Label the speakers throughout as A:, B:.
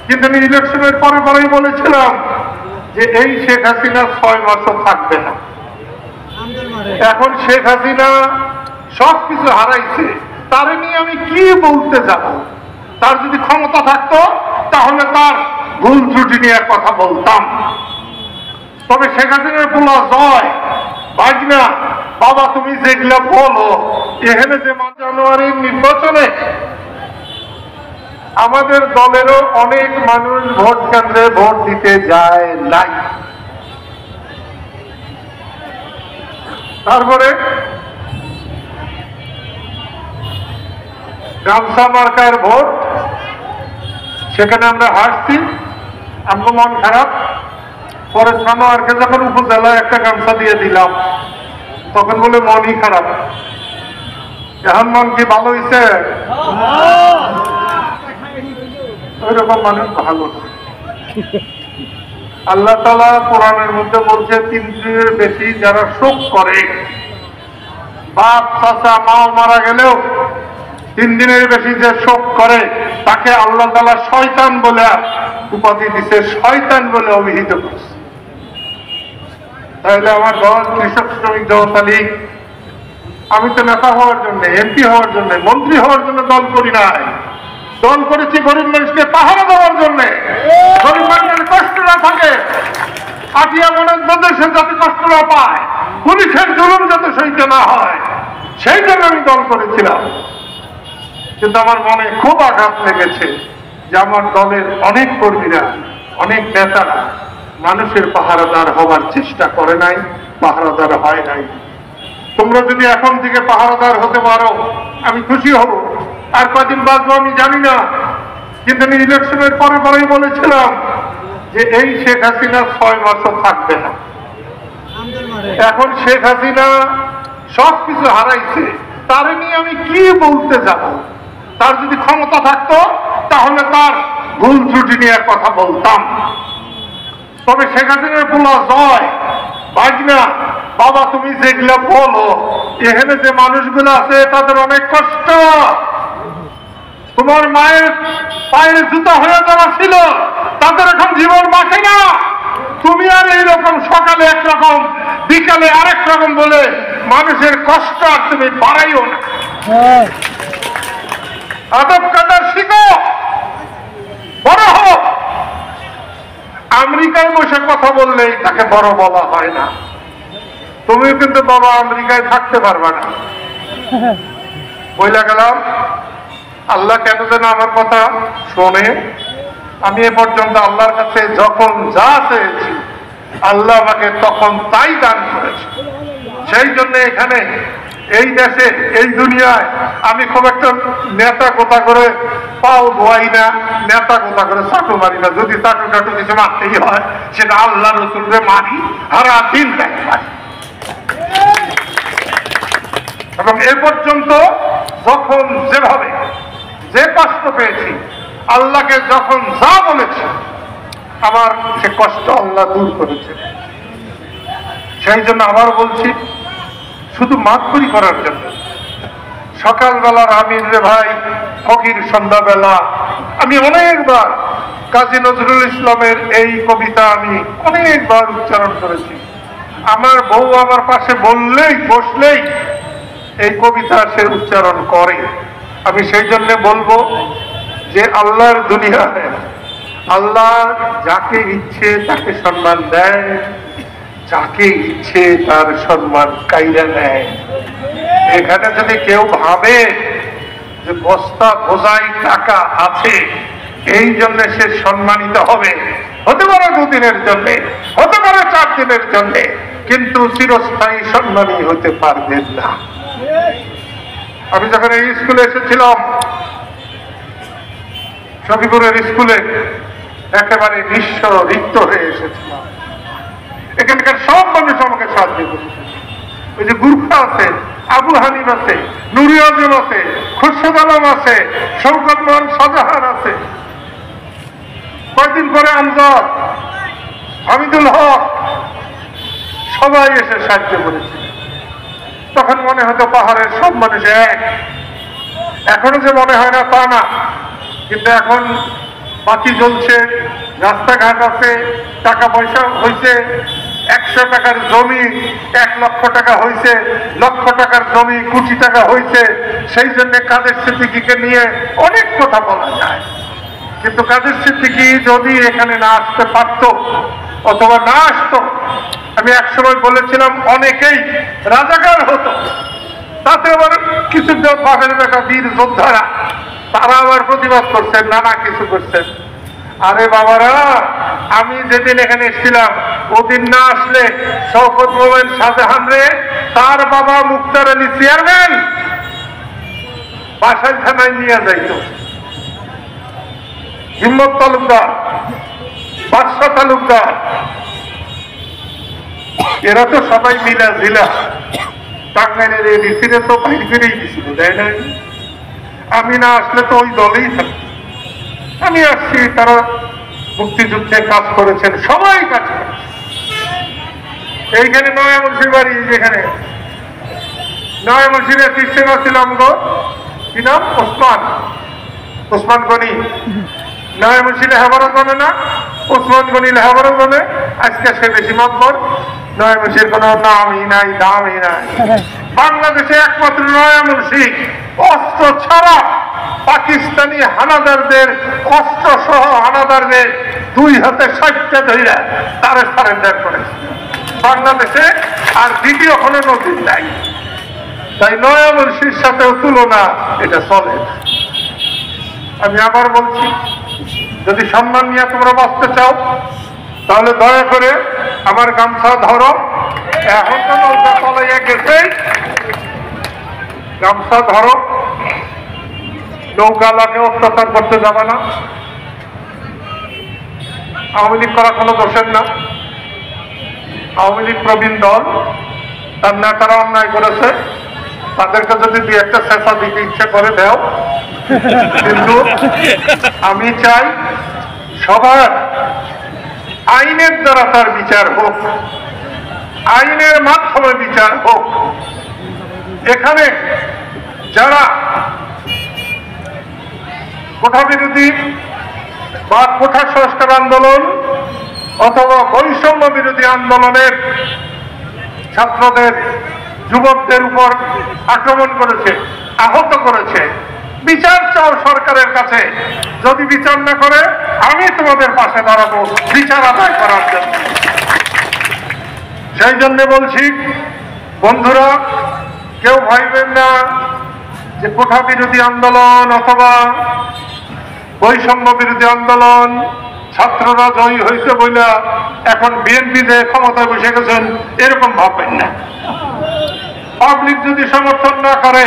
A: কিন্তু আমি ইলেকশনের পরে পরেই বলেছিলাম যে এই শেখ হাসিনা 6 মাসও থাকবে না। এখন শেখ হাসিনা সবকিছু হারাইছে, তার নিয়ে আমি কি বলতে যাব? তার যদি ক্ষমতা থাকতো তাহলে তার ভুল ত্রুটি নিয়ে কথা বলতাম। তবে শেখ হাসিনার পোলা জয় বাজনা, বাবা তুমি যেগুলা বলো, এখানে যে জানুয়ারির নির্বাচনে আমাদের দলেরও অনেক মানুষ ভোট কেন্দ্রে ভোট দিতে যায় নাই। তারপরে গামছা মার্কার ভোট, সেখানে আমরা হাসছি, আমার মন খারাপ। পরে সানোয়ারকে যখন উপজেলায় একটা গামছা দিয়ে দিলাম তখন বলে মনই খারাপ। এখন মন কি ভালো হয়েছে? ওইরকম মানুষ ভালো না। আল্লাহ তাআলা কোরআনের মধ্যে বলছে 3 দিনের বেশি যারা শোক করে, বাপ চাচা মাও মারা গেলেও 3 দিনের বেশি যে শোক করে তাকে আল্লাহ তাআলা শয়তান বলে উপাধি দিছে, শয়তান বলে অভিহিত করছে। তাহলে আমার দল কৃষক শ্রমিক জনতা লীগ, আমি তো নেতা হওয়ার জন্য, এমপি হওয়ার জন্য, মন্ত্রী হওয়ার জন্য দল করি নাই। দল করেছি গরিব মানুষকে পাহারা দেওয়ার জন্য, গরিব মানুষের কষ্ট না থাকে, আটিয়া মনের প্রদেশে যাতে কষ্ট না পায়, পুলিশের জুলুম যাতে সইতে না হয়, সেই জন্য আমি দল করেছিলাম। কিন্তু আমার মনে খুব আঘাত লেগেছে যে আমার দলের অনেক কর্মীরা, অনেক নেতারা মানুষের পাহারাদার হওয়ার চেষ্টা করে নাই, পাহারাদার হয় নাই। তোমরা যদি এখন থেকে পাহারাদার হতে পারো আমি খুশি হব। আর কদিন বাঁচবো আমি জানি না, কিন্তু আমি ইলেকশনের পরে পরেই বলেছিলাম যে এই শেখ হাসিনা 6 মাসও থাকবে না। এখন শেখ হাসিনা সবকিছু হারাইছে, তার নিয়ে আমি কি বলতে যাব? তার যদি ক্ষমতা থাকতো তাহলে তার ভুল ত্রুটি নিয়ে কথা বলতাম। তবে শেখ হাসিনার পোলা জয় বাজনা, বাবা তুমি যেগুলা বলো, এখানে যে মানুষগুলো আছে তাদের অনেক কষ্ট। তোমার মায়ের পায়ের জুতা হয়ে যাওয়া ছিল, তাদের এখন জীবন বাঁচে না। তুমি আর এইরকম সকালে একরকম বিকালে আরেক রকম বলে মানুষের কষ্ট আর তুমি বাড়াইও না। আদব কাদার শিখো, বড় হোক। আমেরিকায় বসে কথা বললেই তাকে বড় বলা হয় না। তুমি কিন্তু বাবা আমেরিকায় থাকতে পারবে না। বইলা গেলাম, আল্লাহ কেন যেন আমার কথা শোনে। আমি এ পর্যন্ত আল্লাহর কাছে যখন যা চেয়েছি আল্লাহ আমাকে তখন তাই দান করেছে। সেই জন্য এখানে এই দেশে এই দুনিয়ায় আমি খুব একটা নেতা গোতা করে পাও ধোয়াই না, নেতা গোতা করে চাটু মারি না। যদি চাটু টাটু কিছু মারতেই হয় সেটা আল্লাহ রসুলকে মারি, সারা দিন তাকে মারি। এবং এ পর্যন্ত যখন যেভাবে যে কষ্ট পেয়েছি, আল্লাহকে যখন যা বলেছি আমার সে কষ্ট আল্লাহ দূর করেছে। সেই জন্য আবার বলছি, শুধু মাতবরি করার জন্য সকালবেলার আমির রে ভাই ফকির সন্ধ্যাবেলা আমি অনেকবার কাজী নজরুল ইসলামের এই কবিতা আমি অনেকবার উচ্চারণ করেছি। আমার বউ আমার পাশে বললেই বসলেই এই কবিতা সে উচ্চারণ করে। আমি সেই জন্য বলবো যে আল্লাহর দুনিয়ায় আল্লাহ যাকে ইচ্ছে তাকে সম্মান দেয়, যাকে ইচ্ছে তার সম্মান কাইরা নেয়। এখানে যদি কেউ ভাবে যে বস্তা বোঝাই টাকা আছে এই জন্য সে সম্মানিত হবে, হতে পারে 2 দিনের জন্য, হতে পারে 4 দিনের জন্য, কিন্তু চিরস্থায়ী সম্মানী হতে পারবেন না। আমি যখন এই স্কুলে এসেছিলাম, সখীপুরের স্কুলে একেবারে নিঃস্ব রিক্ত হয়ে এসেছিলাম। এখানকার সব মানুষ আমাকে সাহায্য করেছে। ওই যে গুরফা আছে, আবু হানিফ আছে, নুরি আজম আছে, খুরশেদ আলম আছে, শওকত মোহন শাহজাহান আছে, কয়েকদিন পরে আমজাদ, হামিদুল হক, সবাই এসে সাহায্য করেছে। তখন মনে হতো পাহাড়ের সব মানুষ এক। এখনো যে মনে হয় না তা না, কিন্তু এখন বাতি জ্বলছে, রাস্তাঘাট আছে, টাকা পয়সা হয়েছে, 100 টাকার জমি 1 লক্ষ টাকা হয়েছে, লক্ষ টাকার জমি কোটি টাকা হয়েছে। সেই জন্য কাদের সিদ্দিকীকে নিয়ে অনেক কথা বলা যায়, কিন্তু কাদের সিদ্দিকী যদি এখানে না আসতে পারত অথবা না আসতো, আমি একসময় বলেছিলাম অনেকেই রাজাকার হতো। তাতে আবার কিছু বাঘের বেটা বীর যোদ্ধারা তারা আবার প্রতিবাদ করছেন, নানা কিছু করছেন। আরে বাবারা, আমি যেদিন এখানে এসেছিলাম ওদিন না আসলে শওকত মোমেন শাহজাহান রে তার বাবা মুক্তার আলী চেয়ারম্যান বাসায় থানায় নিয়ে যাইত। হিম্মত তালুকদার, বাদশা তালুকদার, এরা তো সবাই মিলা জিলা টাঙ্গাইলের এডিসিরে তো বাইর করেই দিছিল, তাই না? আমি না আসলে তো ওই দলেই থাকত। আমি আসছি, তারা মুক্তিযুদ্ধে কাজ করেছেন, সবাই কাজ করেছে। এইখানে নয়া মুন্সির বাড়ি, যেখানে নয়া মুন্সিরে সিস্টেম ছিলাম গো, কি নাম? ওসমান গনি। নয়া মুন্সি লেহাবারও জানে না, ওসমান গনি লেহাবারও জানে। আজকে সে বেশি মাতবর, নয়া মুন্সির কোনো নামই নাই, দামই নাই। বাংলাদেশে একমাত্র নয়া মুন্সি অস্ত্র ছাড়া পাকিস্তানি হানাদারদের অস্ত্র সহ হানাদারদের 2 হাতে 60টা ধইরা তারা সারেন্ডার করেছে বাংলাদেশে। আর দ্বিতীয় কোনো নজির নাই। তাই নয়া মুন্সির সাথেও তুলনা এটা চলে। আমি আবার বলছি, যদি সম্মান নিয়ে তোমরা বাঁচতে চাও তাহলে দয়া করে আমার গামছা ধরো। এখন তো নৌকা চলাইয়া গেছে, গামছা ধরো। নৌকালাকে অত্যাচার করতে যাবে না। আওয়ামী লীগ করা কোনো দোষের না। আওয়ামী লীগ প্রবীণ দল, তার নেতারা অন্যায় করেছে, তাদেরকে যদি 2-1টা চেঁচা দিতে ইচ্ছে করে দেও। কিন্তু আমি চাই সবার আইনের দ্বারা তার বিচার হোক, আইনের মাধ্যমে বিচার হোক। এখানে যারা কোঠা বিরোধী বা কোঠা সংস্কার আন্দোলন অথবা বৈষম্য বিরোধী আন্দোলনের ছাত্রদের, যুবকদের উপর আক্রমণ করেছে, আহত করেছে, বিচার চাও সরকারের কাছে। যদি বিচার না করে আমি তোমাদের পাশে দাঁড়াবো বিচার আদায় করার জন্য। সেই জন্য বলছি বন্ধুরা, কেউ ভাববেন না যে কোঠা বিরোধী আন্দোলন অথবা বৈষম্য বিরোধী আন্দোলন ছাত্ররা জয়ী হয়েছে বইলা এখন বিএনপি যে ক্ষমতায় বসে গেছেন, এরকম ভাববেন না। পাবলিক যদি সমর্থন না করে,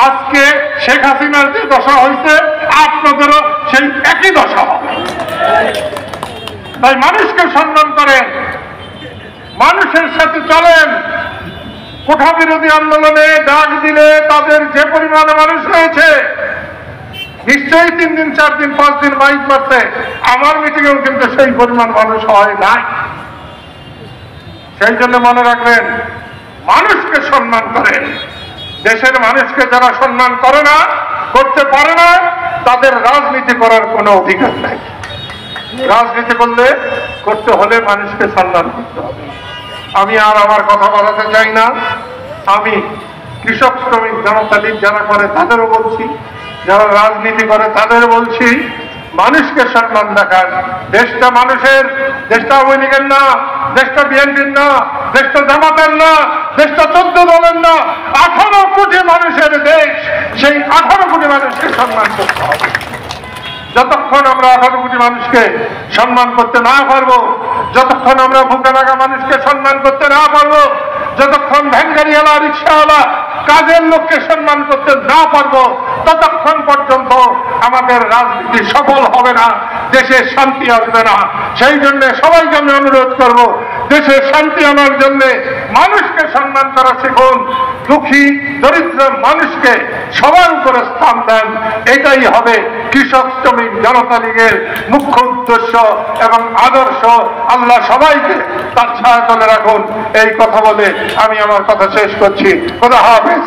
A: আজকে শেখ হাসিনার যে দশা হয়েছে আপনাদেরও সেই একই দশা হবে। তাই মানুষকে সম্মান করেন, মানুষের সাথে চলেন। কোঠা বিরোধী আন্দোলনে ডাক দিলে তাদের যে পরিমাণে মানুষ হয়েছে, নিশ্চয়ই 3 দিন 4 দিন 5 দিন মাইক মারছে, আমার মিটিংয়েও কিন্তু সেই পরিমাণ মানুষ হয় নাই। সেই জন্য মনে রাখবেন, মানুষকে সম্মান করেন। দেশের মানুষকে যারা সম্মান করে না, করতে পারে না, তাদের রাজনীতি করার কোনো অধিকার নাই। রাজনীতি করতে হলে মানুষকে সম্মান করতে হবে। আমি আর আমার কথা বলাতে চাই না। আমি কৃষক শ্রমিক জনতা লীগ যারা করে তাদেরও বলছি, যারা রাজনীতি করে তাদের বলছি, মানুষকে সম্মান দেখান। দেশটা মানুষের, দেশটা আওয়ামী লীগের না, দেশটা বিএনপির না, দেশটা জামাতের না, দেশটা 14 দলের না, 18 কোটি মানুষের দেশ। সেই 18 কোটি মানুষকে সম্মান করতে হবে। যতক্ষণ আমরা 18 কোটি মানুষকে সম্মান করতে না পারবো, যতক্ষণ আমরা ভুকে লাগা মানুষকে সম্মান করতে না পারবো, যতক্ষণ ভ্যানগাড়িওয়ালা, রিক্সাওয়ালা, কাজের লোককে সম্মান করতে না পারবো, ততক্ষণ পর্যন্ত আমাদের রাজনীতি সফল হবে না, দেশে শান্তি আসবে না। সেই জন্য সবাইকে আমি অনুরোধ করবো, দেশে শান্তি আনার জন্য মানুষকে সম্মান করা শিখুন। দুঃখী দরিদ্র মানুষকে সবার উপরে স্থান দেন। এটাই হবে কৃষক শ্রমিক জনতা লীগের মুখ্য উদ্দেশ্য এবং আদর্শ। আল্লাহ সবাইকে তার ছায়াতলে রাখুন। এই কথা বলে আমি আমার কথা শেষ করছি। খোদা হাফেজ।